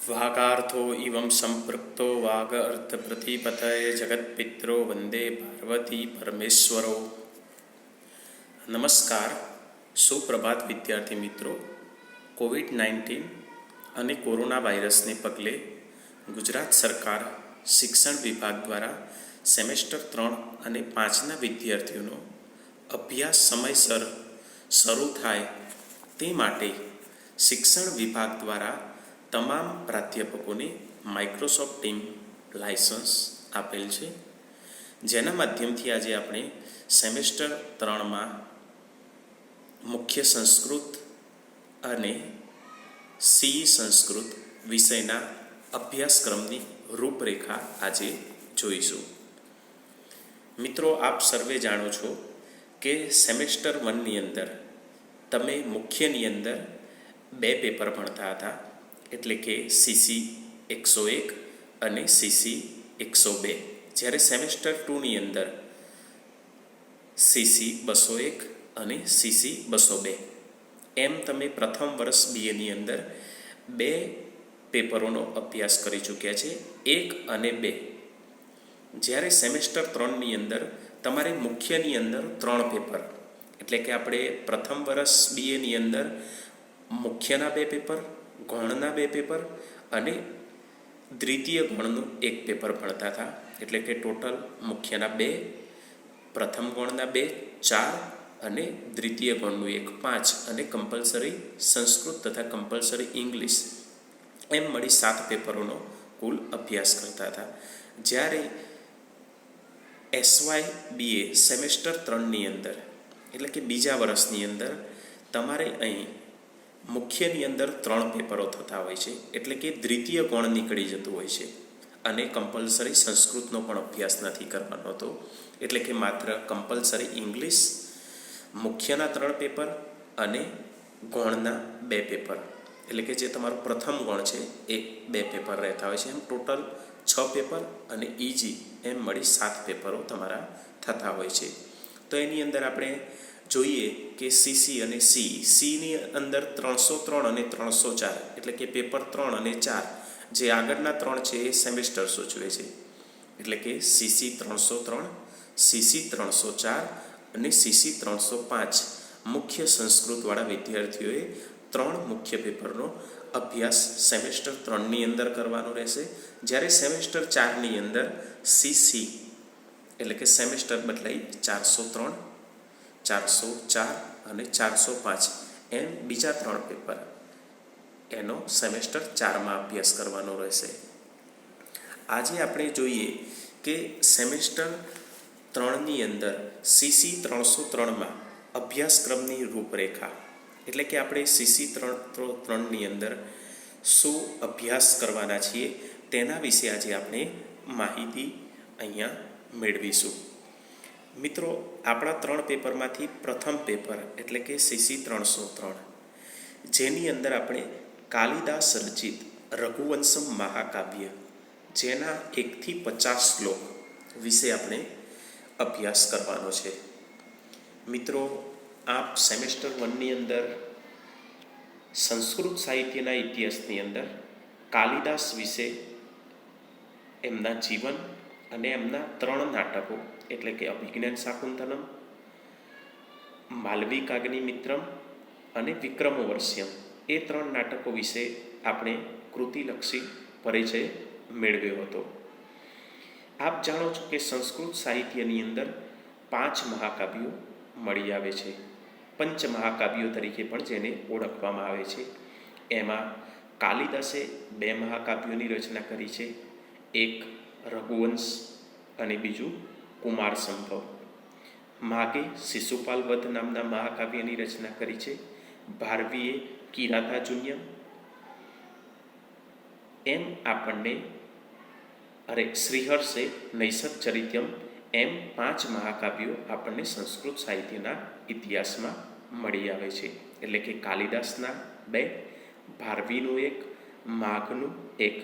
વાગાર્થો ઇવં સંપૃક્તો વાગ અર્થ પ્રતિપતય જગતપિત્રો વંદે પાર્વતી પરમેશ્વરો. નમસ્કાર, સુપ્રભાત વિદ્યાર્થી મિત્રો. કોવિડ-19 અને કોરોના વાયરસને પગલે ગુજરાત સરકાર શિક્ષણ વિભાગ દ્વારા સેમેસ્ટર 3 અને 5ના વિદ્યાર્થીઓનો અભ્યાસ સમયસર શરૂ થાય તે માટે શિક્ષણ વિભાગ દ્વારા તમામ પ્રાધ્યાપકોને માઇક્રોસોફ્ટ ટીમ લાયસન્સ આપેલ છે, જેના માધ્યમથી આજે આપણે સેમેસ્ટર 3માં મુખ્ય સંસ્કૃત અને સી સંસ્કૃત વિષયના અભ્યાસક્રમની રૂપરેખા આજે જોઈશું. મિત્રો, આપ સર્વે જાણો છો કે સેમેસ્ટર 1ની અંદર તમે મુખ્યની અંદર 2 પેપર ભણતા હતા, એટલે કે સીસી 101 અને સીસી 102, જ્યારે સેમેસ્ટર 2ની અંદર સીસી 201 અને સીસી 202 એમ તમે પ્રથમ વર્ષ બીએની અંદર 2 પેપરોનો અભ્યાસ કરી ચૂક્યા છે, 1 અને 2. જ્યારે સેમેસ્ટર 3ની અંદર તમારે મુખ્યની અંદર 3 પેપર, એટલે કે આપણે પ્રથમ વર્ષ બીએની અંદર મુખ્યના 2 પેપર, ગૌણના 2 પેપર અને દ્વિતીય ગૌણનું 1 પેપર ભણતા હતા, એટલે કે ટોટલ મુખ્યના 2, પ્રથમ ગૌણના 2, 4 અને દ્વિતીય ગૌણનું 1, 5 અને કમ્પલસરી સંસ્કૃત તથા કમ્પલસરી ઇંગ્લિશ એમ મળી 7 પેપરોનો કુલ અભ્યાસ કરતા હતા. જ્યારે એસવાય બીએ સેમેસ્ટર 3ની અંદર, એટલે કે બીજા વર્ષની અંદર તમારે અહીં મુખ્યની અંદર 3 પેપરો થતા હોય છે, એટલે કે દ્વિતીય ગૌણ નીકળી જતું હોય છે અને કમ્પલસરી સંસ્કૃતનો પણ અભ્યાસ નથી કરવાનો હતો, એટલે કે માત્ર કમ્પલસરી ઇંગ્લિશ, મુખ્યના 3 પેપર અને ગૌણના 2 પેપર, એટલે કે જે તમારું પ્રથમ ગૌણ છે એ 2 પેપર રહેતા હોય છે. એમ ટોટલ 6 પેપર અને ઇજી એમ મળી 7 પેપરો તમારા થતા હોય છે. તો એની અંદર આપણે જોઈએ કે સીસી અને સીની અંદર 303 અને 304, એટલે કે પેપર 3 અને 4, જે આગળના 3 છે એ સેમેસ્ટર સૂચવે છે, એટલે કે સીસી 303, સીસી 304 અને સીસી 305 મુખ્ય સંસ્કૃતવાળા વિદ્યાર્થીઓએ 3 મુખ્ય પેપરનો અભ્યાસ સેમેસ્ટર 3ની અંદર કરવાનો રહેશે. જ્યારે સેમેસ્ટર 4ની અંદર સીસી, એટલે કે સેમેસ્ટર બદલાઈ 403, 404 અને 405 એમ બીજા 3 પેપર એનો સેમેસ્ટર 4માં અભ્યાસ કરવાનો રહેશે. આજે આપણે જોઈએ કે સેમેસ્ટર 3ની અંદર સીસી 303માં અભ્યાસક્રમની રૂપરેખા, એટલે કે આપણે સીસી 303ની અંદર શું અભ્યાસ કરવાના છીએ તેના વિશે આજે આપણે માહિતી અહીંયા મેળવીશું. મિત્રો, આપણા 3 પેપરમાંથી પ્રથમ પેપર એટલે કે સીસી 303, જેની અંદર આપણે કાલિદાસ રચિત રઘુવંશમ મહાકાવ્ય, જેના 1થી 50 શ્લોક વિશે આપણે અભ્યાસ કરવાનો છે. મિત્રો, આપ સેમેસ્ટર 1ની અંદર સંસ્કૃત સાહિત્યના ઇતિહાસની અંદર કાલિદાસ વિશે એમના જીવન અને એમના 3 નાટકો, એટલે કે અભિજ્ઞાન શાકુંતલમ, માલવિકાગ્નિમિત્રમ અને વિક્રમોર્વશિયમ, એ 3 નાટકો વિશે આપણે કૃતિલક્ષી પરિચય મેળવ્યો હતો. આપ જાણો છો કે સંસ્કૃત સાહિત્યની અંદર 5 મહાકાવ્યો મળી આવે છે. પંચમહાકાવ્યો તરીકે પણ જેને ઓળખવામાં આવે છે. એમાં કાલિદાસે 2 મહાકાવ્યોની રચના કરી છે, એક રઘુવંશ અને બીજું કુમાર સંભવ. માગે શિશુપાલ વધ નામના મહાકાવ્યની રચના કરી છે. ભારવીએ કિરાતાજુન્યમ, એમ આપણને શ્રીહર્ષે નૈષધચરિત્યમ એમ 5 મહાકાવ્યો આપણને સંસ્કૃત સાહિત્યના ઇતિહાસમાં મળી આવે છે. એટલે કે કાલિદાસના 2, ભારવીનું 1, માઘનું 1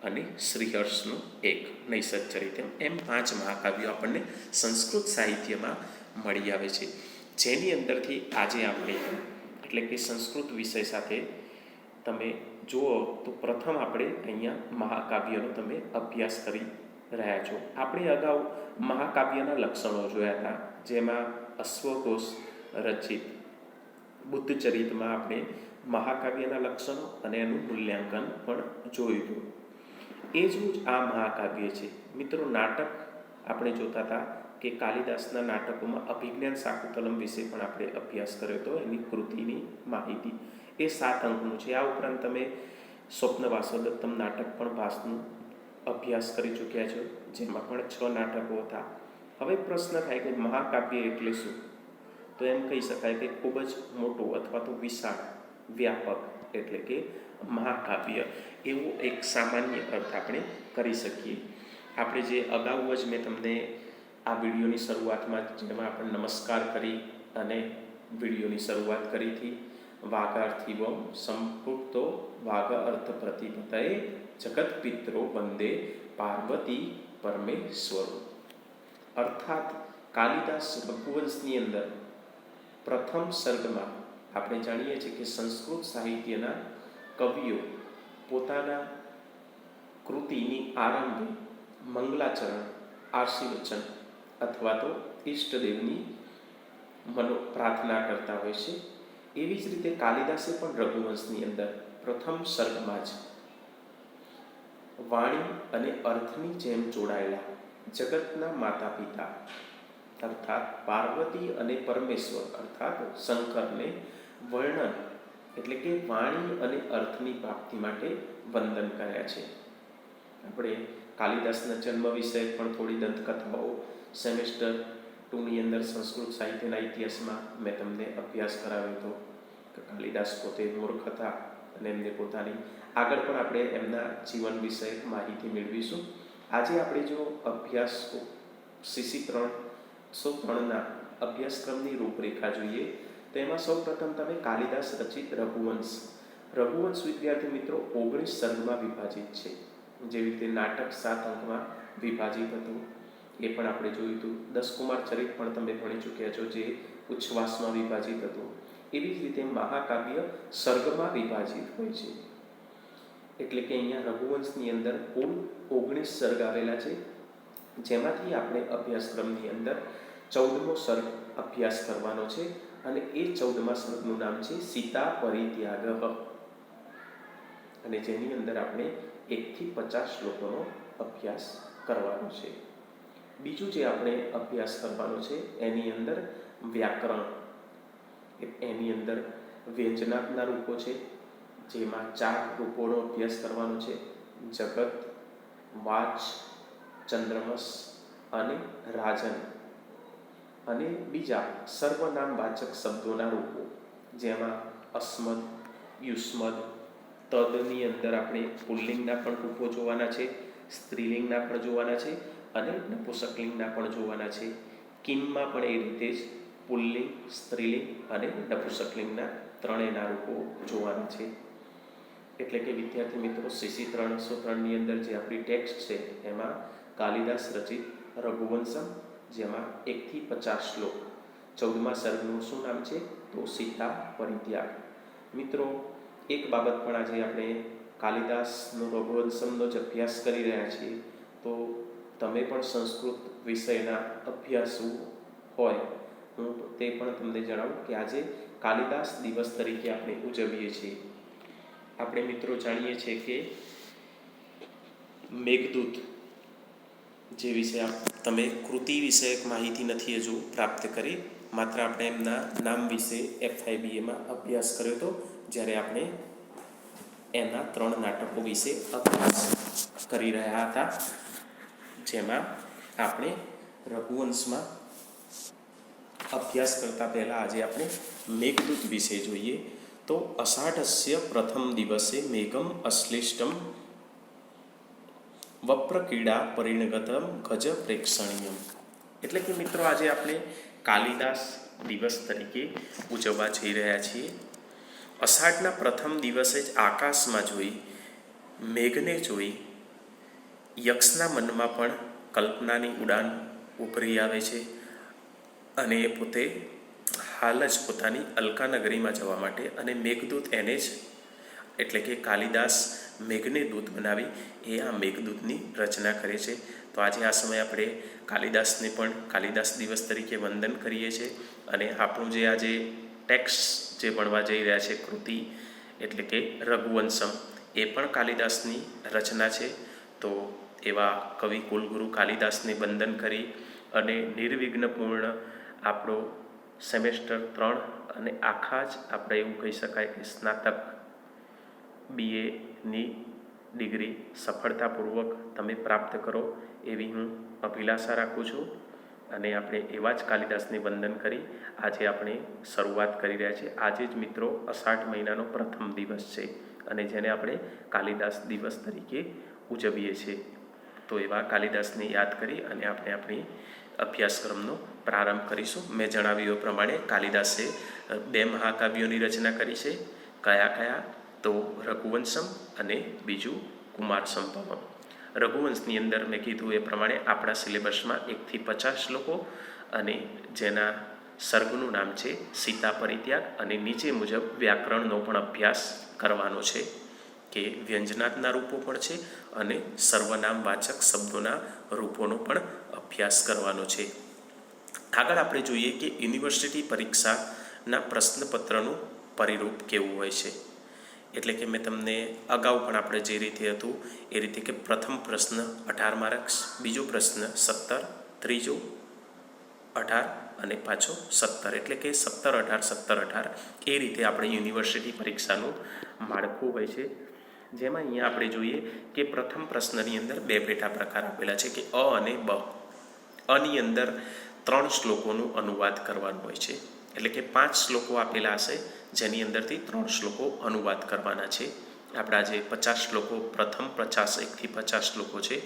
અને શ્રીહર્ષનું 1, નૈષધચરિત્યમ એમ 5 મહાકાવ્યો આપણને સંસ્કૃત સાહિત્યમાં મળી આવે છે. જેની અંદરથી આજે આપણે, એટલે કે સંસ્કૃત વિષય સાથે તમે જુઓ તો પ્રથમ આપણે અહીંયા મહાકાવ્યનો તમે અભ્યાસ કરી રહ્યા છો. આપણે અગાઉ મહાકાવ્યના લક્ષણો જોયા હતા, જેમાં અશ્વઘોષ રચિત બુદ્ધચરિતમાં આપણે મહાકાવ્યના લક્ષણો અને એનું મૂલ્યાંકન પણ જોયું હતું. એ જ આ મહાકાવ્ય છે. મિત્રો, નાટક આપણે જોતા હતા કે કાલિદાસના નાટકોમાં અભિજ્ઞાન શાકુંતલમ વિશે પણ આપણે અભ્યાસ કર્યો હતો, એની કૃતિની માહિતી. એ 7 અંકનું છે. આ ઉપરાંત તમે સ્વપ્ન વાસવદત્તમ નાટક પણ ભાસનું અભ્યાસ કરી ચૂક્યા છો, જેમાં પણ 6 નાટકો હતા. હવે પ્રશ્ન થાય કે મહાકાવ્ય એટલે શું? તો એમ કહી શકાય કે ખૂબ જ મોટું અથવા તો વિશાળ, વ્યાપક એટલે કે મહાકાવ્ય, એવો એક સામાન્ય અર્થ આપણે કરી શકીએ. આપણે જે અગાઉ જ મેં તમને આ વિડીયોની શરૂઆતમાં જેમાં આપણે નમસ્કાર કરી અને વિડીયોની શરૂઆત કરી હતી, વાગાર્થિવમ સંપૃક્તો વાગ અર્થ પ્રતિપતય જગત પિત્રો વંદે પાર્વતી પરમેશ્વર. અર્થાત કાલિદાસ રઘુવંશની અંદર પ્રથમ સર્ગમાં આપણે જાણીએ છીએ કે સંસ્કૃત સાહિત્યના કવિઓ પોતાના કૃતિની આરંભે મંગલાચરણ, આશીર્વચન અથવા તો ઈષ્ટદેવની પ્રાર્થના કરતા હોય છે. એવી જ રીતે કાલિદાસે પણ રઘુવંશની અંદર પ્રથમ સર્ગમાં જ વાણી અને અર્થની જેમ જોડાયેલા જગતના માતા પિતા અર્થાત પાર્વતી અને પરમેશ્વર અર્થાત શંકરને વર્ણન એટલે કે વાણી અને અર્થની પ્રાપ્તિ માટે વંદન કર્યા છે. આપણે કાલિદાસના જન્મ વિશે પણ થોડી દંતકથાઓ સેમેસ્ટર 2ની અંદર સંસ્કૃત સાહિત્યના ઇતિહાસમાં મેં તમને અભ્યાસ કરાવ્યો હતો કે કાલિદાસ પોતે મૂર્ખ હતા અને એમને પોતાની આગળ પણ આપણે એમના જીવન વિશે માહિતી મેળવીશું. આજે આપણે જો અભ્યાસ CC 303ના અભ્યાસક્રમની રૂપરેખા જોઈએ તો એમાં સૌપ્રથમ તમે કાલિદાસ રચિત રઘુવંશ વિદ્યાર્થી મિત્રો 19 સર્ગમાં વિભાજિત છે. જેવી રીતે નાટક 7 અંકમાં વિભાજિત હતું, એ પણ આપણે જોયું હતું. 10 કુમાર ચરિત પણ તમે ભણી ચૂક્યા છો, જે ઉચ્છ્વાસમાં વિભાજિત હતું. એવી જ રીતે મહાકાવ્ય સર્ગમાં વિભાજિત હોય છે. એટલે કે અહીંયા રઘુવંશની અંદર કુલ 19 સર્ગ આવેલા છે, જેમાંથી આપણે અભ્યાસક્રમની અંદર 14મો સર્ગ અભ્યાસ કરવાનો છે. અને એ 14મા સર્ગનું નામ છે સીતા પરિત્યાગ, અને જેની અંદર આપણે 1 થી 50 શ્લોકોનો અભ્યાસ કરવાનો છે. બીજું જે આપણે અભ્યાસ કરવાનો છે એની અંદર વ્યાકરણ, એની અંદર વ્યંજનાત્મના રૂપો છે, જેમાં 4 રૂપોનો અભ્યાસ કરવાનો છે: જગત, વાચ, ચંદ્રમસ અને રાજન. અને બીજા સર્વનામવાચક શબ્દોના રૂપો, જેમાં અસ્મદ, યુષ્મદ, તદની અંદર આપણે પુલ્લિંગના પણ રૂપો જોવાના છે, સ્ત્રીલિંગના પણ જોવાના છે અને નપુંસકલિંગના પણ જોવાના છે. કિમમાં પણ એ રીતે જ પુલ્લિંગ, સ્ત્રીલિંગ અને નપુંસકલિંગના ત્રણેયના રૂપો જોવાના છે. એટલે કે વિદ્યાર્થી મિત્રો, CC 303ની અંદર જે આપણી ટેક્સ્ટ છે એમાં કાલિદાસ રચિત રઘુવંશમ, જેમાં 1 થી 50 શ્લોક, 14મા સર્ગનું શું નામ છે તો સીતા પરિત્યાગ. મિત્રો, એક બાબત પણ આજે આપણે કાલિદાસનો રઘુવંશમનો જ અભ્યાસ કરી રહ્યા છીએ, તો તમે પણ સંસ્કૃત વિષયના અભ્યાસુ હોય, હું તે પણ તમને જણાવું કે આજે કાલિદાસ દિવસ તરીકે આપણે ઉજવીએ છીએ. આપણે મિત્રો જાણીએ છીએ કે મેઘદૂત જે વિશે તમે કૃતિ વિશે માહિતી નથી હજુ પ્રાપ્ત કરી, માત્ર આપણે એમના નામ વિશે FIBAમાં અભ્યાસ કર્યો હતો, જ્યારે આપણે એના 3 નાટકો વિશે અભ્યાસ કરી રહ્યા હતા. જેમાં આપણે રઘુવંશમાં અભ્યાસ કરતા પહેલાં આજે આપણે મેઘદૂત વિશે જોઈએ. તો અષાઢસ્ય પ્રથમ દિવસે મેઘમ અશ્લિષ્ટમ વપ્રક્રીડા પરિણગતમ ગજ પ્રેક્ષણીયમ. એટલે કે મિત્રો, આજે આપણે કાલિદાસ દિવસ તરીકે ઉજવવા જઈ રહ્યા છીએ. અષાઢના પ્રથમ દિવસે જ આકાશમાં જોઈ મેઘને જોઈ યક્ષના મનમાં પણ કલ્પનાની ઉડાન ઉભરી આવે છે, અને એ પોતે હાલ જ પોતાની અલકા નગરીમાં જવા માટે અને મેઘદૂત એને જ એટલે કે કાલિદાસ મેઘને દૂત બનાવી એ આ મેઘદૂતની રચના કરે છે. તો આજે આ સમયે આપણે કાલિદાસને પણ કાલિદાસ દિવસ તરીકે વંદન કરીએ છીએ. અને આપણું જે આજે ટેક્સ્ટ જે ભણવા જઈ રહ્યા છે કૃતિ એટલે કે રઘુવંશમ એ પણ કાલિદાસની રચના છે. તો એવા કવિ કુલગુરુ કાલિદાસને વંદન કરી અને નિર્વિઘ્નપૂર્ણ આપણો સેમેસ્ટર 3 અને આખા જ આપણે એવું કહી શકાય કે સ્નાતક BAની ડિગ્રી સફળતાપૂર્વક તમે પ્રાપ્ત કરો એવી હું અભિલાષા રાખું છું. અને આપણે એવા જ કાલિદાસને વંદન કરી આજે આપણે શરૂઆત કરી રહ્યા છીએ. આજે જ મિત્રો અષાઢ મહિનાનો પ્રથમ દિવસ છે અને જેને આપણે કાલિદાસ દિવસ તરીકે ઉજવીએ છીએ. તો એવા કાલિદાસને યાદ કરી અને આપણે આપણી અભ્યાસક્રમનો પ્રારંભ કરીશું. મેં જણાવ્યું એ પ્રમાણે કાલિદાસે 2 મહાકાવ્યોની રચના કરી છે. કયા કયા? તો રઘુવંશમ અને બીજું કુમાર સંભવમ. રઘુવંશની અંદર મેં કીધું એ પ્રમાણે આપણા સિલેબસમાં 1 થી 50 શ્લોકો અને જેના સર્ગનું નામ છે સીતા પરિત્યાગ અને નીચે મુજબ વ્યાકરણનો પણ અભ્યાસ કરવાનો છે કે વ્યંજનાદના રૂપો પણ છે અને સર્વનામવાચક શબ્દોના રૂપોનો પણ અભ્યાસ કરવાનો છે. આગળ આપણે જોઈએ કે યુનિવર્સિટી પરીક્ષાના પ્રશ્નપત્રનું પરિરૂપ કેવું હોય છે. એટલે કે મેં તમને અગાઉ પણ આપણે જે રીતે હતું એ રીતે કે પ્રથમ પ્રશ્ન 18 માર્ક્સ, બીજો પ્રશ્ન 17, ત્રીજો 18 અને પાછો 17, એટલે કે 17, 18, 17, 18 એ રીતે આપણે યુનિવર્સિટી પરીક્ષાનું માળખું હોય છે. જેમાં અહીંયા આપણે જોઈએ કે પ્રથમ પ્રશ્નની અંદર 2 પેટા પ્રકાર આપેલા છે કે અ અને બ. અની અંદર 3 શ્લોકોનું અનુવાદ કરવાનું હોય છે. એટલે કે 5 શ્લોકો આપેલા હશે જેની અંદરથી 3 શ્લોકો અનુવાદ કરવાના છે. આપણા જે 50 શ્લોકો પ્રથમ 1 થી 50 શ્લોકો છે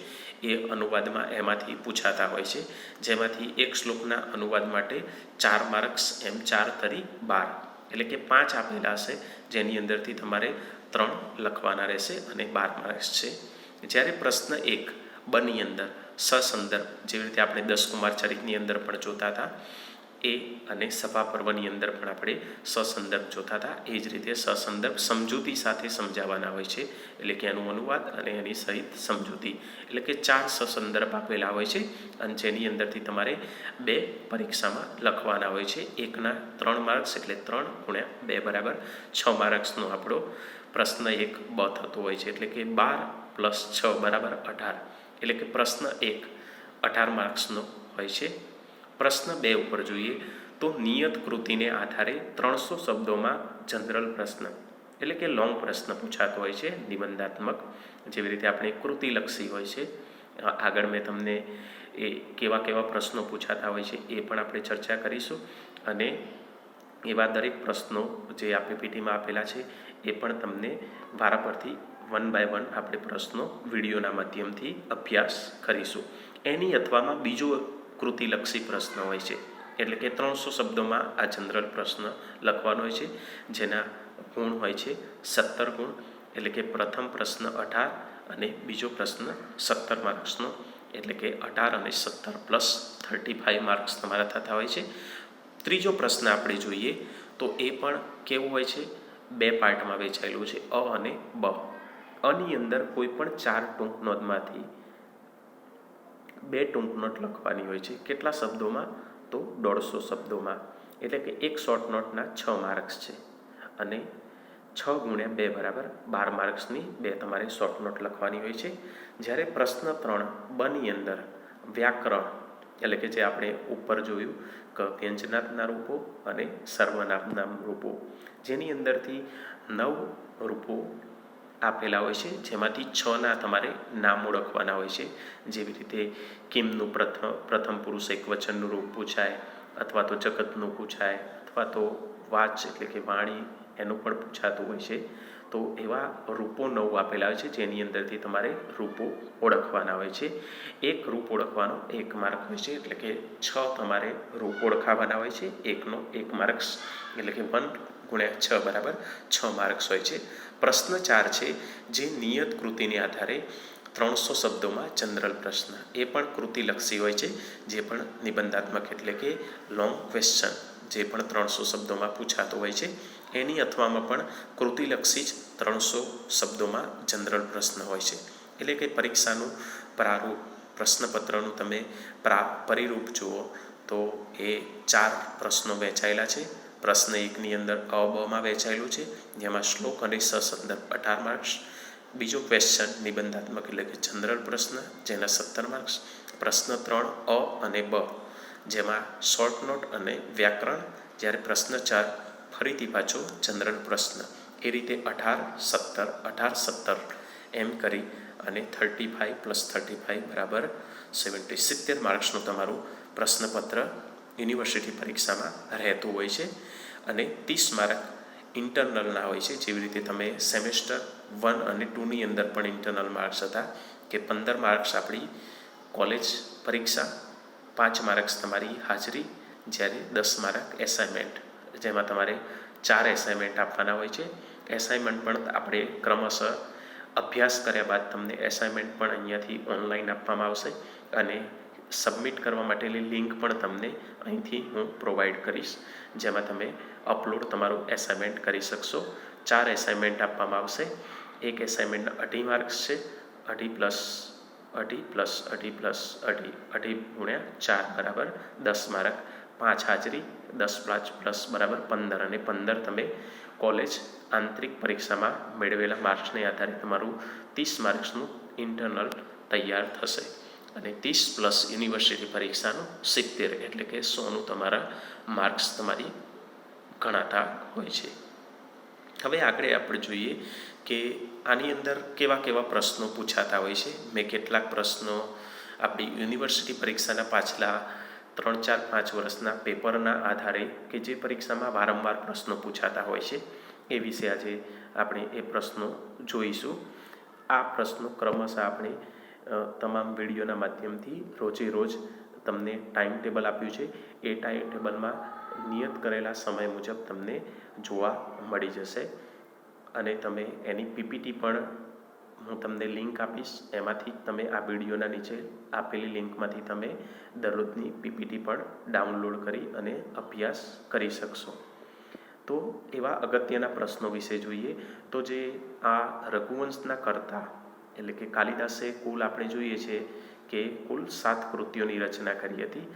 એ અનુવાદમાં એમાંથી પૂછાતા હોય છે. જેમાંથી એક શ્લોકના અનુવાદ માટે 4 માર્ક્સ એમ 4 તરી 12, એટલે કે 5 આપેલા હશે જેની અંદરથી તમારે 3 લખવાના રહેશે અને 12 માર્ક્સ છે. જ્યારે પ્રશ્ન 1 બની અંદર સસંદર્ભ, જેવી રીતે આપણે 10 કુમાર ચરિતની અંદર પણ જોતા હતા એ અને સભા પર્વની અંદર પણ આપણે સસંદર્ભ જોતા હતા. એ જ રીતે સસંદર્ભ સમજૂતી સાથે સમજાવવાના હોય છે, એટલે કે એનું અનુવાદ અને એની સહિત સમજૂતી. એટલે કે 4 સસંદર્ભ આપેલા હોય છે અને જેની અંદરથી તમારે 2 પરીક્ષામાં લખવાના હોય છે. એકના 3 માર્ક્સ એટલે 3 × 2 બરાબર 6 માર્ક્સનો આપણો પ્રશ્ન 1 બ થતો હોય છે. એટલે કે 12 + 6 બરાબર 18, એટલે કે પ્રશ્ન 1 18 માર્ક્સનો હોય છે. પ્રશ્ન 2 ઉપર જોઈએ તો નિયત કૃતિને આધારે 300 શબ્દોમાં જનરલ પ્રશ્ન એટલે કે લોંગ પ્રશ્ન પૂછાતો હોય છે, નિબંધાત્મક. જેવી રીતે આપણે કૃતિલક્ષી હોય છે. આગળ મેં તમને એ કેવા કેવા પ્રશ્નો પૂછાતા હોય છે એ પણ આપણે ચર્ચા કરીશું. અને એવા દરેક પ્રશ્નો જે આ PPTમાં આપેલા છે એ પણ તમને વારાફરતી 1 by 1 આપણે પ્રશ્નો વિડીયોના માધ્યમથી અભ્યાસ કરીશું. એની અથવામાં બીજો કૃતિલક્ષી પ્રશ્ન હોય છે, એટલે કે 300 શબ્દોમાં આ જનરલ પ્રશ્ન લખવાનો હોય છે જેના ગુણ હોય છે 17 ગુણ. એટલે કે પ્રથમ પ્રશ્ન 18 અને બીજો પ્રશ્ન 17 માર્ક્સનો, એટલે કે 18 અને 17 + 35 માર્ક્સ તમારા થતા હોય છે. ત્રીજો પ્રશ્ન આપણે જોઈએ તો એ પણ કેવું હોય છે, 2 પાર્ટમાં વહેંચાયેલું છે, અ અને બ. અની અંદર કોઈ પણ 4 ટૂંક નોંધમાંથી 2 ટૂંક નોટ લખવાની હોય છે. કેટલા શબ્દોમાં? તો 150 શબ્દોમાં. એટલે કે એક શોર્ટ નોટના 6 માર્ક્સ છે અને 6 × 2 બરાબર 12 માર્ક્સની 2 તમારે શોર્ટ નોટ લખવાની હોય છે. જ્યારે પ્રશ્ન 3 બની અંદર વ્યાકરણ એટલે કે જે આપણે ઉપર જોયું કે વ્યંજનાદના રૂપો અને સર્વનામના રૂપો, જેની અંદરથી 9 રૂપો આપેલા હોય છે જેમાંથી 6ના તમારે નામ ઓળખવાના હોય છે. જેવી રીતે કિમનું પ્રથમ પુરુષ એકવચનનું રૂપ પૂછાય, અથવા તો જગતનું પૂછાય, અથવા તો વાચ એટલે કે વાણી એનું પણ પૂછાતું હોય છે. તો એવા રૂપો 9 આપેલા હોય છે જેની અંદરથી તમારે રૂપો ઓળખવાના હોય છે. એક રૂપ ઓળખવાનો 1 માર્ક હોય છે, એટલે કે 6 તમારે રૂપ ઓળખાવાના હોય છે. 1નો 1 માર્ક્સ, એટલે કે 1 × 6 બરાબર 6 માર્ક્સ હોય છે. પ્રશ્ન 4 છે જે નિયત કૃતિને આધારે 300 શબ્દોમાં જનરલ પ્રશ્ન, એ પણ કૃતિલક્ષી હોય છે, જે પણ નિબંધાત્મક એટલે કે લોંગ ક્વેશ્ચન જે પણ 300 શબ્દોમાં પૂછાતો હોય છે. એની અથવામાં પણ કૃતિલક્ષી જ 300 શબ્દોમાં જનરલ પ્રશ્ન હોય છે. એટલે કે પરીક્ષાનું પ્રારૂપ પ્રશ્નપત્રનું તમે પરિરૂપ જુઓ તો એ 4 પ્રશ્નો વહેંચાયેલા છે. પ્રશ્ન 1ની અંદર અ બમાં વહેંચાયેલું છે, જેમાં શ્લોક અને સસંદર્ભ 18 માર્ક્સ. બીજો ક્વેશ્ચન નિબંધાત્મક એટલે કે જનરલ પ્રશ્ન, જેના 17 માર્ક્સ. પ્રશ્ન 3 અ અને બ, જેમાં શોર્ટ નોટ અને વ્યાકરણ. જ્યારે પ્રશ્ન 4 ફરીથી પાછો જનરલ પ્રશ્ન. એ રીતે 18, 17, 18, 17 એમ કરી અને 35 + 35 = 70. 70 માર્ક્સનું તમારું પ્રશ્નપત્ર યુનિવર્સિટી પરીક્ષામાં રહેતું હોય છે. અને 30 માર્ક ઇન્ટરનલના હોય છે. જેવી રીતે તમે સેમેસ્ટર 1 અને 2ની અંદર પણ ઇન્ટરનલ માર્ક્સ હતા કે 15 માર્ક્સ આપણી કોલેજ પરીક્ષા, 5 માર્ક્સ તમારી હાજરી, જ્યારે 10 માર્ક એસાઇનમેન્ટ, જેમાં તમારે 4 એસાઇનમેન્ટ આપવાના હોય છે. એસાઇનમેન્ટ પણ આપણે ક્રમશઃ અભ્યાસ કર્યા બાદ તમને એસાઇનમેન્ટ પણ અહીંયાથી ઓનલાઈન આપવામાં આવશે અને સબમિટ કરવા માટેની લિંક પણ તમને અહીંથી હું પ્રોવાઈડ કરીશ, જેમાં તમે અપલોડ તમારું એસાઇનમેન્ટ કરી શકશો. 4 એસાઇનમેન્ટ આપવામાં આવશે. એક એસાઇનમેન્ટના 2.5 માર્ક્સ છે. 2.5 + 2.5 + 2.5 2.5 × 4 = 10 માર્ક. 5 હાજરી, 10 + 15 અને 15 તમે કોલેજ આંતરિક પરીક્ષામાં મેળવેલા માર્ક્સને આધારે તમારું 30 માર્ક્સનું ઇન્ટરનલ તૈયાર થશે. અને 30 + યુનિવર્સિટી પરીક્ષાનું 70 એટલે કે 100નું તમારા માર્ક્સ તમારી ગણાતા હોય છે. હવે આગળ આપણે જોઈએ કે આની અંદર કેવા કેવા પ્રશ્નો પૂછાતા હોય છે. મેં કેટલાક પ્રશ્નો આપણી યુનિવર્સિટી પરીક્ષાના પાછલા 3, 4, 5 વર્ષના પેપરના આધારે કે જે પરીક્ષામાં વારંવાર પ્રશ્નો પૂછાતા હોય છે એ વિશે આજે આપણે એ પ્રશ્નો જોઈશું. આ પ્રશ્નો ક્રમશઃ આપણે તમામ વિડીયોના માધ્યમથી રોજે રોજ તમને ટાઈમ ટેબલ આપ્યું છે. એ ટાઈમ ટેબલમાં નિયત કરેલા સમય મુજબ તમને જોવા મળી જશે અને તમે એની પીપીટી પણ હું તમને લિંક આપીશ. એમાંથી તમે આ વિડીયોના નીચે આપેલી લિંકમાંથી તમે દરરોજની પીપીટી પણ ડાઉનલોડ કરી અને અભ્યાસ કરી શકશો. તો એવા અગત્યના પ્રશ્નો વિશે જોઈએ તો જે આ રઘુવંશના કર્તા એટલે કે કાલિદાસે કુલ આપણે જોઈએ છે કે કુલ 7 કૃતિઓની રચના કરી હતી.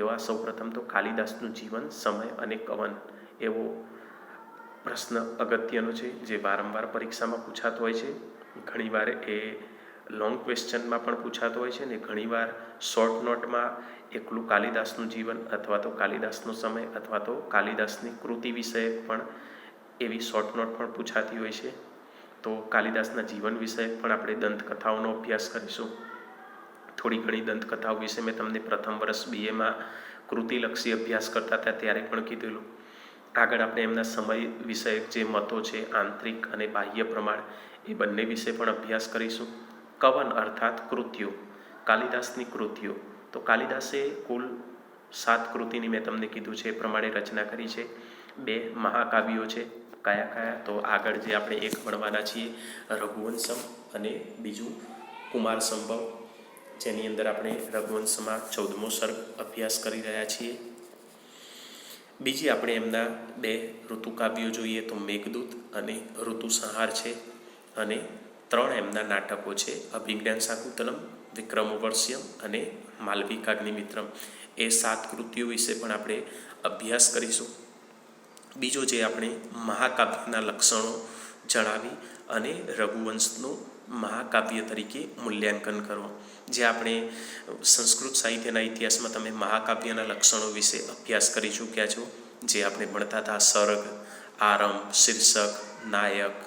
એવા સૌપ્રથમ તો કાલિદાસનું જીવન, સમય અને કવન એવો પ્રશ્ન અગત્યનો છે, જે વારંવાર પરીક્ષામાં પૂછાતો હોય છે. ઘણીવાર એ લોંગ ક્વેશ્ચનમાં પણ પૂછાતો હોય છે ને ઘણીવાર શોર્ટ નોટમાં એકલું કાલિદાસનું જીવન અથવા તો કાલિદાસનો સમય અથવા તો કાલિદાસની કૃતિ વિશે પણ એવી શોર્ટ નોટ પણ પૂછાતી હોય છે. તો કાલિદાસના જીવન વિશે પણ આપણે દંતકથાઓનો અભ્યાસ કરીશું. થોડી ઘણી દંતકથાઓ વિશે મેં તમને પ્રથમ વર્ષ BAમાં કૃતિલક્ષી અભ્યાસ કરતા હતા ત્યારે પણ કીધેલું. આગળ આપણે એમના સમય વિષયક જે મતો છે, આંતરિક અને બાહ્ય પ્રમાણ, એ બંને વિશે પણ અભ્યાસ કરીશું. કવન અર્થાત કૃતિઓ, કાલિદાસની કૃતિઓ. તો કાલિદાસે કુલ 7 કૃતિની મેં તમને કીધું છે એ પ્રમાણે રચના કરી છે. 2 મહાકાવ્યો છે. કયા કયા? તો આગળ જે આપણે એક ભણવાના છીએ રઘુવંશમ અને બીજું કુમાર સંભવ, જેની અંદર આપણે રઘુવંશમાં 14મો સર્ગ અભ્યાસ કરી રહ્યા છીએ. બીજી આપણે એમના 2 ઋતુકાવ્યો જોઈએ તો મેઘદૂત અને ઋતુસંહાર છે. અને 3 એમના નાટકો છે, અભિજ્ઞાન શાકુંતલમ, વિક્રમોર્વશિયમ અને માલવિકાગ્નિમિત્રમ. એ 7 કૃતિઓ વિશે પણ આપણે અભ્યાસ કરીશું. બીજો જે આપણે મહાકાવ્યના લક્ષણો જણાવી અને રઘુવંશનું મહાકાવ્ય તરીકે મૂલ્યાંકન કરો. જે આપણે સંસ્કૃત સાહિત્યના ઇતિહાસમાં તમે મહાકાવ્યના લક્ષણો વિશે અભ્યાસ કરી ચૂક્યા છો. જે આપણે ભણતા હતા સર્ગ, આરંભ, શીર્ષક, નાયક,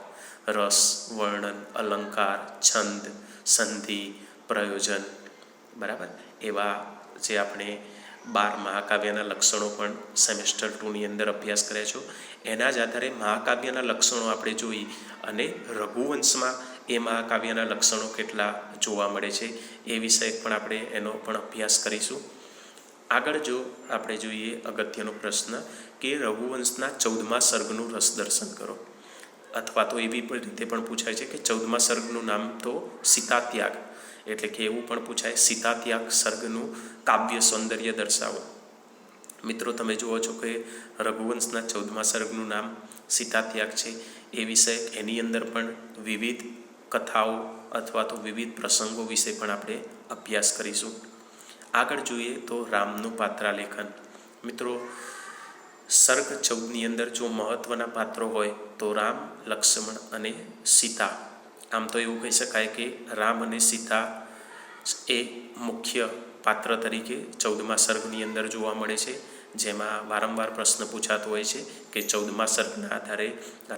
રસ, વર્ણન, અલંકાર, છંદ, સંધિ, પ્રયોજન, બરાબર. એવા જે આપણે 12 મહાકાવ્યના લક્ષણો પણ સેમેસ્ટર 2ની અંદર અભ્યાસ કર્યા છો. એના જ આધારે મહાકાવ્યના લક્ષણો આપણે જોઈ અને રઘુવંશમાં એ મહાકાવ્યના લક્ષણો કેટલા જોવા મળે છે એ વિષય પણ આપણે એનો પણ અભ્યાસ કરીશું. આગળ જો આપણે જોઈએ અગત્યનો પ્રશ્ન કે રઘુવંશના 14મા સર્ગનું રસ દર્શન કરો. અથવા તો એવી રીતે પણ પૂછાય છે કે 14મા સર્ગનું નામ તો સીતાત્યાગ, એટલે કે એવું પણ પૂછાય સીતાત્યાગ સર્ગનું કાવ્ય સૌંદર્ય દર્શાવો. મિત્રો તમે જુઓ છો કે રઘુવંશના 14મા સર્ગનું નામ સીતાત્યાગ છે. એ વિષય એની અંદર પણ વિવિધ કથાઓ અથવા તો વિવિધ પ્રસંગો વિશે પણ આપણે અભ્યાસ કરીશું. આગળ જોઈએ તો રામનું પાત્રાલેખન. મિત્રો સર્ગ 14ની અંદર જો મહત્ત્વના પાત્રો હોય તો રામ, લક્ષ્મણ અને સીતા. આમ તો એવું કહી શકાય કે રામ અને સીતા એ મુખ્ય પાત્ર તરીકે 14મા સર્ગની અંદર જોવા મળે છે, જેમાં વારંવાર પ્રશ્ન પૂછાતો હોય છે કે 14મા સર્ગના આધારે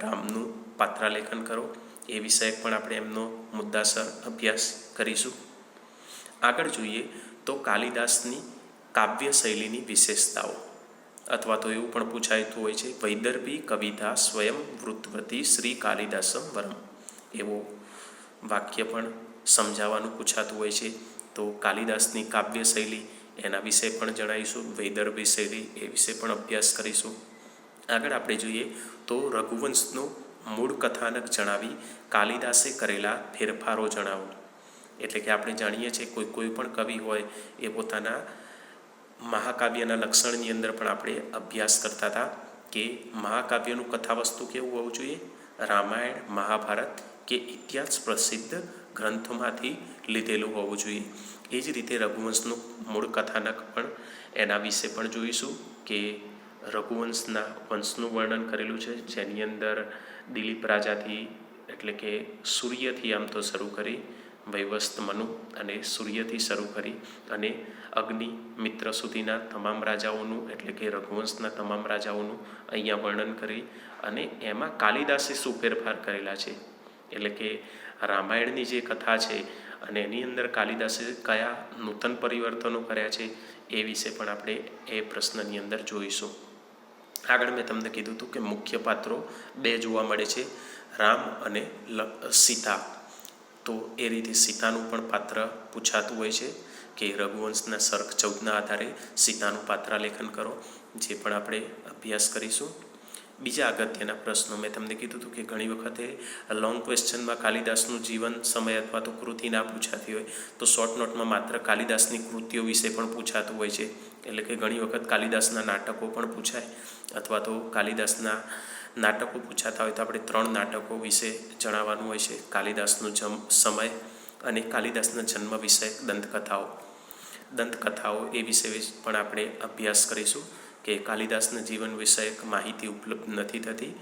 રામનું પાત્રાલેખન કરો. એ વિષય પણ આપણે એમનો મુદ્દાસર અભ્યાસ કરીશું. આગળ જોઈએ તો કાલિદાસની કાવ્ય શૈલીની વિશેષતાઓ, અથવા તો એવું પણ પૂછાતું હોય છે વૈદર્ભી કવિતા સ્વયં વૃત્તવતી શ્રી કાલિદાસમ વરમ. એવો વાક્ય પણ સમજાવવાનું પૂછાતું હોય છે. તો કાલિદાસની કાવ્ય શૈલી એના વિશે પણ જણાવીશું, વૈદર્ભી શૈલી એ વિશે પણ અભ્યાસ કરીશું. આગળ આપણે જોઈએ તો રઘુવંશનું મૂળ કથાનક જણાવી કાલિદાસે કરેલા ફેરફારો જણાવો. એટલે કે આપણે જાણીએ છીએ કોઈ પણ કવિ હોય એ પોતાના મહાકાવ્યના લક્ષણની અંદર પણ આપણે અભ્યાસ કરતા હતા કે મહાકાવ્યનું કથાવસ્તુ કેવું હોવું જોઈએ. રામાયણ, મહાભારત કે ઇતિહાસ પ્રસિદ્ધ ગ્રંથોમાંથી લીધેલું હોવું જોઈએ. એ જ રીતે રઘુવંશનું મૂળ કથાનક પણ એના વિશે પણ જોઈશું કે રઘુવંશના વંશનું વર્ણન કરેલું છે, જેની અંદર દિલીપ રાજાથી એટલે કે સૂર્યથી આમ તો શરૂ કરી વૈવસ્ત મનુ અને સૂર્યથી શરૂ કરી અને અગ્નિ મિત્ર સુધીના તમામ રાજાઓનું એટલે કે રઘુવંશના તમામ રાજાઓનું અહીંયા વર્ણન કરી અને એમાં કાલિદાસે શું ફેરફાર કરેલા છે, એટલે કે રામાયણની જે કથા છે અને એની અંદર કાલિદાસે કયા નૂતન પરિવર્તનો કર્યા છે એ વિશે પણ આપણે એ પ્રશ્નની અંદર જોઈશું. આગળ મેં તમને કીધું હતું કે મુખ્ય પાત્રો બે જોવા મળે છે, રામ અને સીતા. તો એ રીતે સીતાનું પણ પાત્ર પૂછાતું હોય છે કે રઘુવંશના સર્ગ 14ના આધારે સીતાનું પાત્રાલેખન કરો, જે પણ આપણે અભ્યાસ કરીશું. બીજા અગત્યના પ્રશ્નો મેં તમને કીધું હતું કે ઘણી વખતે લોંગ ક્વેશ્ચનમાં કાલિદાસનું જીવન, સમય અથવા તો કૃતિ ના પૂછાતી હોય તો શોર્ટ નોટમાં માત્ર કાલિદાસની કૃતિઓ વિશે પણ પૂછાતું હોય છે. એટલે કે ઘણી વખત કાલિદાસના નાટકો પણ પૂછાય અથવા તો કાલિદાસના નાટકો પૂછાતા હોય તો આપણે 3 નાટકો વિશે જણાવવાનું હોય છે. કાલિદાસનો સમય અને કાલિદાસના જન્મ વિષયક દંતકથાઓ એ વિશે પણ આપણે અભ્યાસ કરીશું કે કાલિદાસના જીવન વિષયક માહિતી ઉપલબ્ધ નથી થતી.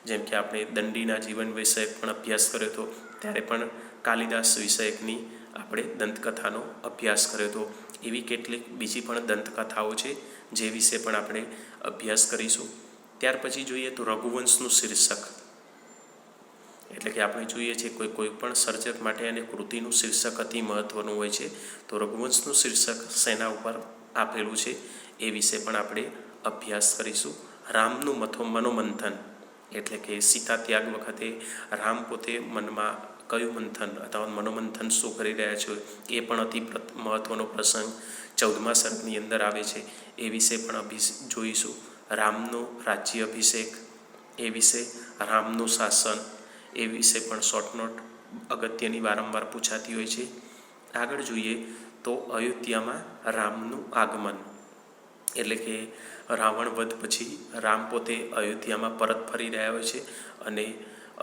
જેમ કે આપણે દંડીના જીવન વિષયક પણ અભ્યાસ કર્યો હતો, ત્યારે પણ કાલિદાસ વિષયકની આપણે દંતકથાનો અભ્યાસ કર્યો હતો. એવી કેટલીક બીજી પણ દંતકથાઓ છે જે વિશે પણ આપણે અભ્યાસ કરીશું. ત્યાર પછી જોઈએ તો રઘુવંશનું શીર્ષક, એટલે કે આપણે જોઈએ છીએ કોઈ પણ સર્જક માટે અને કૃતિનું શીર્ષક અતિ મહત્ત્વનું હોય છે. તો રઘુવંશનું શીર્ષક શેના ઉપર આપેલું છે એ વિશે પણ આપણે અભ્યાસ કરીશું. રામનું મનોમંથન, એટલે કે સીતા ત્યાગ વખતે રામ પોતે મનમાં કયું મંથન અથવા મનોમંથન શું કરી રહ્યા છે એ પણ અતિ મહત્ત્વનો પ્રસંગ 14મા સર્ગની અંદર આવે છે. એ વિશે પણ જોઈશું. રામનો રાજ્ય અભિષેક એ વિશે, રામનું શાસન એ વિશે પણ શોર્ટ નોટ અગત્યની વારંવાર પૂછાતી હોય છે. આગળ જોઈએ તો અયોધ્યામાં રામનું આગમન, એટલે કે રાવણ વધ પછી રામ પોતે અયોધ્યામાં પરત ફરી રહ્યા હોય છે અને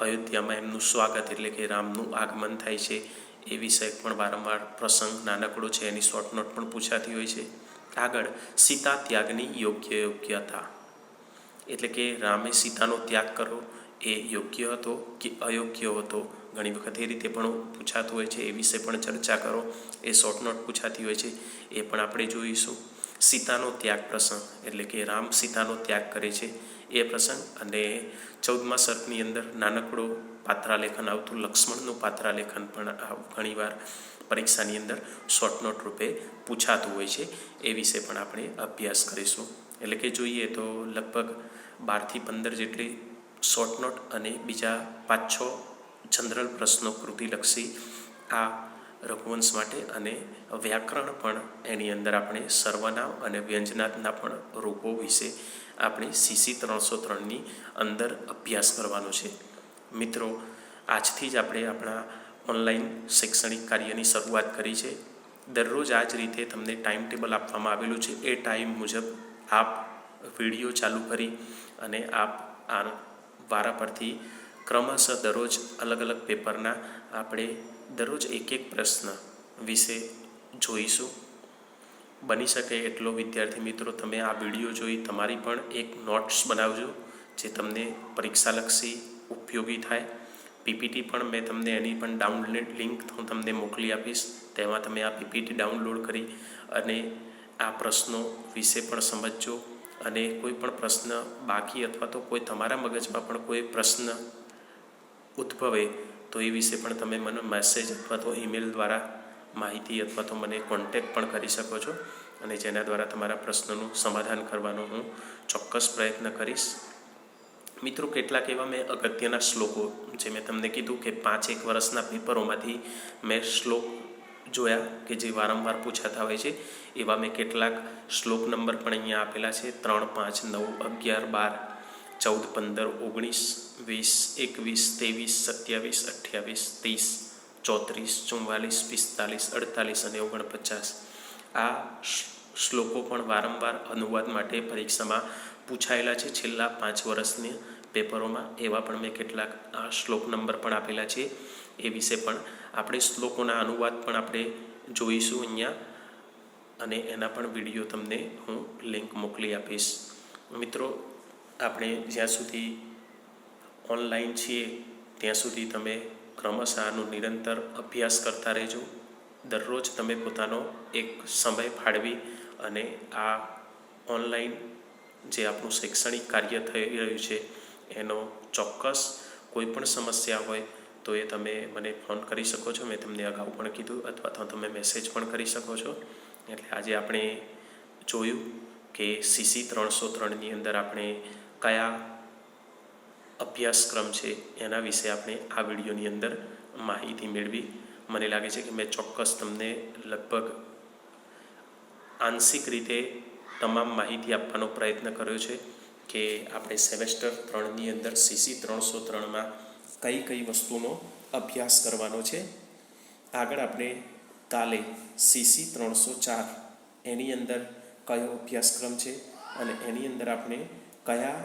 અયોધ્યામાં એમનું સ્વાગત એટલે કે રામનું આગમન થાય છે. એ વિષય પણ વારંવાર પ્રસંગ નાનકડો છે, એની શોર્ટ નોટ પણ પૂછાતી હોય છે. આગળ સીતા ત્યાગની યોગ્યતા, એટલે કે રામે સીતાનો ત્યાગ કરવો એ યોગ્ય હતો કે અયોગ્ય હતો, ઘણી વખત એ રીતે પણ પૂછાતું હોય છે. એ વિશે પણ ચર્ચા કરો, એ શોર્ટ નોટ પૂછાતી હોય છે, એ પણ આપણે જોઈશું. સીતાનો ત્યાગ પ્રસંગ, એટલે કે રામ સીતાનો ત્યાગ કરે છે એ પ્રસંગ. અને 14મા સર્ગની અંદર નાનકડો પાત્રાલેખન આવતું, લક્ષ્મણનું પાત્રાલેખન પણ ઘણીવાર પરીક્ષાની અંદર શોર્ટ નોટ રૂપે પૂછાતું હોય છે. એ વિશે પણ આપણે અભ્યાસ કરીશું. એટલે કે જોઈએ તો લગભગ 12 થી 15 જેટલી શોર્ટ નોટ અને બીજા 5-6 જનરલ પ્રશ્નો કૃતિલક્ષી આ રઘુવંશ માટે, અને વ્યાકરણ પણ એની અંદર આપણે સર્વનામ અને વ્યંજનાદના પણ રૂપો વિશે આપણે CC 303ની અંદર અભ્યાસ કરવાનો છે. મિત્રો, આજથી જ આપણે આપણા ઓનલાઈન શૈક્ષણિક કાર્યની શરૂઆત કરી છે. દરરોજ આ જ રીતે તમને ટાઈમ ટેબલ આપવામાં આવેલું છે. એ ટાઈમ મુજબ આપ વિડીયો ચાલુ કરી અને આપ આ વારા પરથી ક્રમશઃ દરરોજ અલગ અલગ પેપરના આપણે દરરોજ એક એક પ્રશ્ન વિશે જોઈશું. બની શકે એટલો વિદ્યાર્થી મિત્રો તમે આ વિડીયો જોઈ તમારી પણ એક નોટ્સ બનાવજો જે તમને પરીક્ષાલક્ષી ઉપયોગી થાય. પીપીટી પણ મેં તમને એની પણ ડાઉનલોડ લિંક હું તમને મોકલી આપીશ. તેમાં તમે આ પીપીટી ડાઉનલોડ કરી અને આ પ્રશ્નો વિશે પણ સમજજો. અને કોઈ પણ પ્રશ્ન બાકી અથવા તો કોઈ તમારા મગજમાં પણ કોઈ પ્રશ્ન ઉદ્ભવે તો એ વિશે પણ તમે મને મેસેજ અથવા તો ઈમેલ દ્વારા માહિતી અથવા તો મને કોન્ટેક્ટ પણ કરી શકો છો અને જેના દ્વારા તમારા પ્રશ્નોનું સમાધાન કરવાનો હું ચોક્કસ પ્રયત્ન કરીશ. મિત્રો, કેટલાક એવા મેં અગત્યના શ્લોકો જે મેં તમને કીધું કે 5 વર્ષના પેપરોમાંથી મેં શ્લોક જોયા કે જે વારંવાર પૂછાતા હોય છે. એવા મેં કેટલાક શ્લોક નંબર પણ અહીંયા આપેલા છે. 3, 5, 9, 11, 12, 15, 19, 20, 21, 23, 27, 28, 34, 44, 45 અને 49 આ શ્લોકો પણ વારંવાર અનુવાદ માટે પરીક્ષામાં પૂછાયેલા છે છેલ્લા 5 વર્ષની પેપરોમાં. એવા પણ મેં કેટલાક શ્લોક નંબર પણ આપેલા છે. એ વિશે પણ આપણે શ્લોકોના અનુવાદ પણ આપણે જોઈશું અહીંયા અને એના પણ વિડીયો તમને હું લિંક મોકલી આપીશ. મિત્રો, આપણે જ્યાં સુધી ઓનલાઈન છીએ ત્યાં સુધી તમે ક્રમશઃ આનો નિરંતર અભ્યાસ કરતા રહેજો. દરરોજ તમે પોતાનો એક સમય ફાળવી અને આ ઓનલાઈન જે આપણું શૈક્ષણિક કાર્ય થઈ રહ્યું છે એનો ચોક્કસ કોઈ પણ સમસ્યા હોય તો એ તમે મને ફોન કરી શકો છો. મેં તમને અગાઉ પણ કીધું અથવા તો તમે મેસેજ પણ કરી શકો છો. એટલે આજે આપણે જોયું કે CC 303ની અંદર આપણે કયા અભ્યાસક્રમ છે એના વિશે આપણે આ વિડીયોની અંદર માહિતી મેળવી. મને લાગે છે કે મેં ચોક્કસ તમને લગભગ આંશિક રીતે તમામ માહિતી આપવાનો પ્રયત્ન કર્યો છે કે આપણે સેમેસ્ટર 3ની અંદર CC 303માં કઈ વસ્તુનો અભ્યાસ કરવાનો છે. આગળ આપણે કાલે CC 304 એની અંદર કયો અભ્યાસક્રમ છે અને એની અંદર આપણે કયા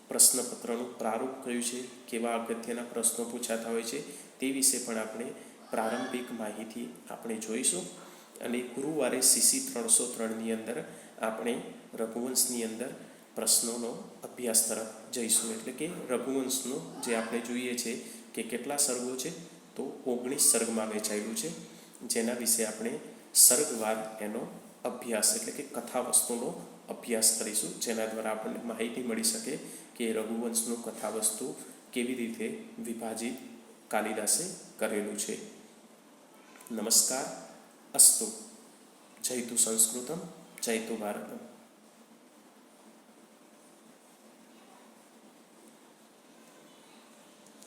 પ્રશ્નપત્રનું પ્રારૂપ કયું છે, કેવા અગત્યના પ્રશ્નો પૂછાતા હોય છે તે વિશે પણ આપણે પ્રારંભિક માહિતી આપણે જોઈશું. અને ગુરુવારે CC 303ની અંદર આપણે રઘુવંશની અંદર પ્રશ્નોનો અભ્યાસ તરફ જઈશું. એટલે કે રઘુવંશનું જે આપણે જોઈએ છે કે કેટલા સર્ગો છે તો 19 સર્ગમાં વહેંચાયેલું છે. જેના વિશે આપણે સર્ગવાર એનો અભ્યાસ એટલે કે કથા વસ્તુનો અભ્યાસ કરીશું. જેના દ્વારા આપણને માહિતી મળી શકે કે રઘુવંશનું કથા વસ્તુ કેવી રીતે વિભાજિત કાલિદાસે કરેલું છે. નમસ્કાર, અસ્તુ. જયતુ સંસ્કૃતમ, જયતુ ભારતમ.